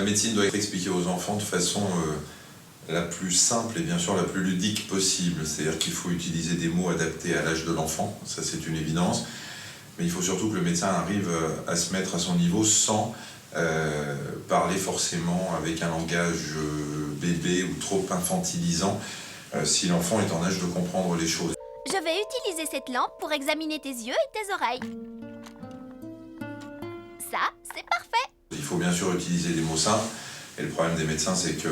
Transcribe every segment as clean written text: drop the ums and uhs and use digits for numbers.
médecine doit être expliquée aux enfants de façon la plus simple et bien sûr la plus ludique possible. C'est-à-dire qu'il faut utiliser des mots adaptés à l'âge de l'enfant, ça c'est une évidence. Mais il faut surtout que le médecin arrive à se mettre à son niveau sans parler forcément avec un langage bébé ou trop infantilisant si l'enfant est en âge de comprendre les choses. Je vais utiliser cette lampe pour examiner tes yeux et tes oreilles. Ça, c'est parfait. Il faut bien sûr utiliser des mots simples. Et le problème des médecins, c'est que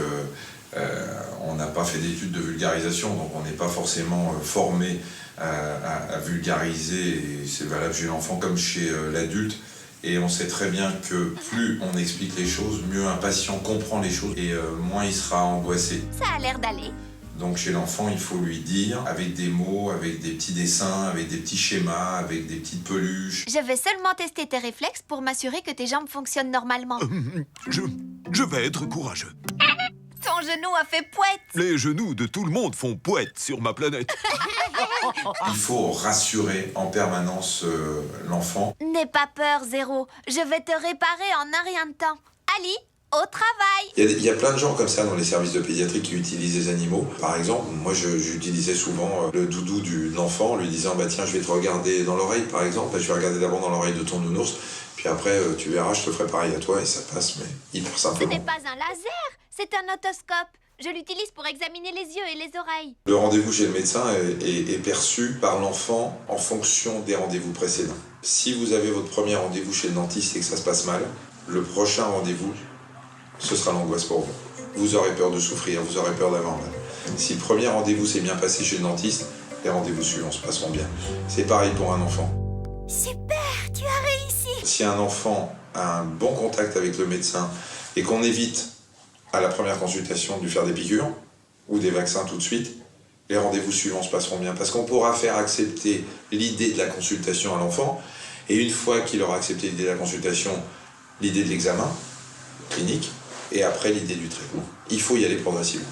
on n'a pas fait d'études de vulgarisation, donc on n'est pas forcément formé à vulgariser. Et c'est valable chez l'enfant comme chez l'adulte. Et on sait très bien que plus on explique les choses, mieux un patient comprend les choses et moins il sera angoissé. Ça a l'air d'aller. Donc chez l'enfant, il faut lui dire avec des mots, avec des petits dessins, avec des petits schémas, avec des petites peluches. Je vais seulement tester tes réflexes pour m'assurer que tes jambes fonctionnent normalement. Je vais être courageux. Ton genou a fait pouette. Les genoux de tout le monde font pouette sur ma planète. Il faut rassurer en permanence l'enfant. N'aie pas peur, Zéro. Je vais te réparer en un rien de temps. Ali, au travail. Il y a plein de gens comme ça dans les services de pédiatrie qui utilisent les animaux. Par exemple, moi j'utilisais souvent le doudou de l'enfant en lui disant bah tiens je vais te regarder dans l'oreille par exemple. Je vais regarder d'abord dans l'oreille de ton nounours. Puis après tu verras je te ferai pareil à toi et ça passe mais hyper Ce simplement. n'est pas un laser, c'est un otoscope. Je l'utilise pour examiner les yeux et les oreilles. Le rendez-vous chez le médecin est perçu par l'enfant en fonction des rendez-vous précédents. Si vous avez votre premier rendez-vous chez le dentiste et que ça se passe mal, le prochain rendez-vous, ce sera l'angoisse pour vous. Vous aurez peur de souffrir, vous aurez peur d'avoir mal. Si le premier rendez-vous s'est bien passé chez le dentiste, les rendez-vous suivants se passeront bien. C'est pareil pour un enfant. Super, tu as réussi. Si un enfant a un bon contact avec le médecin et qu'on évite à la première consultation de lui faire des piqûres ou des vaccins tout de suite, les rendez-vous suivants se passeront bien parce qu'on pourra faire accepter l'idée de la consultation à l'enfant et une fois qu'il aura accepté l'idée de la consultation, l'idée de l'examen clinique et après l'idée du traitement. Il faut y aller progressivement.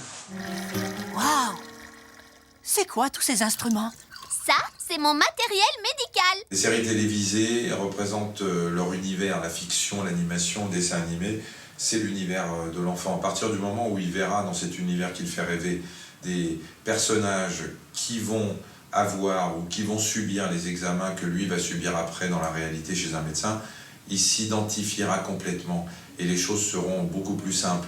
Waouh! C'est quoi tous ces instruments? Ça, c'est mon matériel médical. Les séries télévisées représentent leur univers, la fiction, l'animation, le dessin animé. C'est l'univers de l'enfant. À partir du moment où il verra dans cet univers qu'il fait rêver des personnages qui vont avoir ou qui vont subir les examens que lui va subir après dans la réalité chez un médecin, il s'identifiera complètement et les choses seront beaucoup plus simples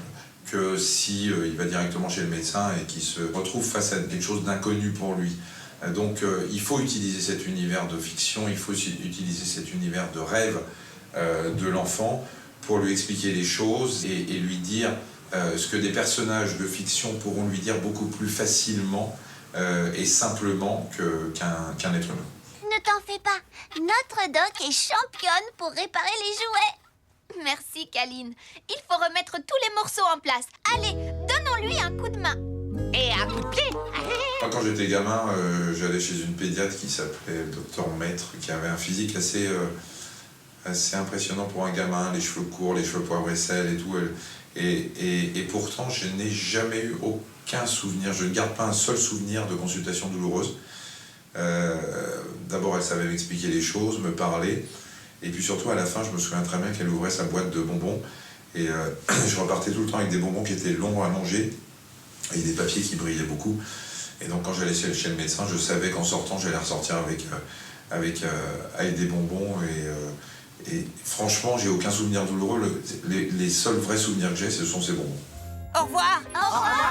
que si il va directement chez le médecin et qu'il se retrouve face à quelque chose d'inconnu pour lui. Donc il faut utiliser cet univers de fiction, il faut utiliser cet univers de rêve de l'enfant pour lui expliquer les choses et lui dire ce que des personnages de fiction pourront lui dire beaucoup plus facilement et simplement qu'un être humain. Ne t'en fais pas. Notre doc est championne pour réparer les jouets. Merci, Kaline. Il faut remettre tous les morceaux en place. Allez, donnons-lui un coup de main. Et un coup de pied. Moi, quand j'étais gamin, j'allais chez une pédiatre qui s'appelait Dr Maître, qui avait un physique assez impressionnant pour un gamin, les cheveux courts, les cheveux poivre et sel et tout. Et pourtant, je n'ai jamais eu aucun souvenir, je ne garde pas un seul souvenir de consultation douloureuse. D'abord, elle savait m'expliquer les choses, me parler. Et puis surtout, à la fin, je me souviens très bien qu'elle ouvrait sa boîte de bonbons. Et je repartais tout le temps avec des bonbons qui étaient longs à manger et des papiers qui brillaient beaucoup. Et donc, quand j'allais chez le médecin, je savais qu'en sortant, j'allais ressortir avec des bonbons. Et franchement, j'ai aucun souvenir douloureux. Les seuls vrais souvenirs que j'ai, ce sont ces bonbons. Au revoir. Au revoir.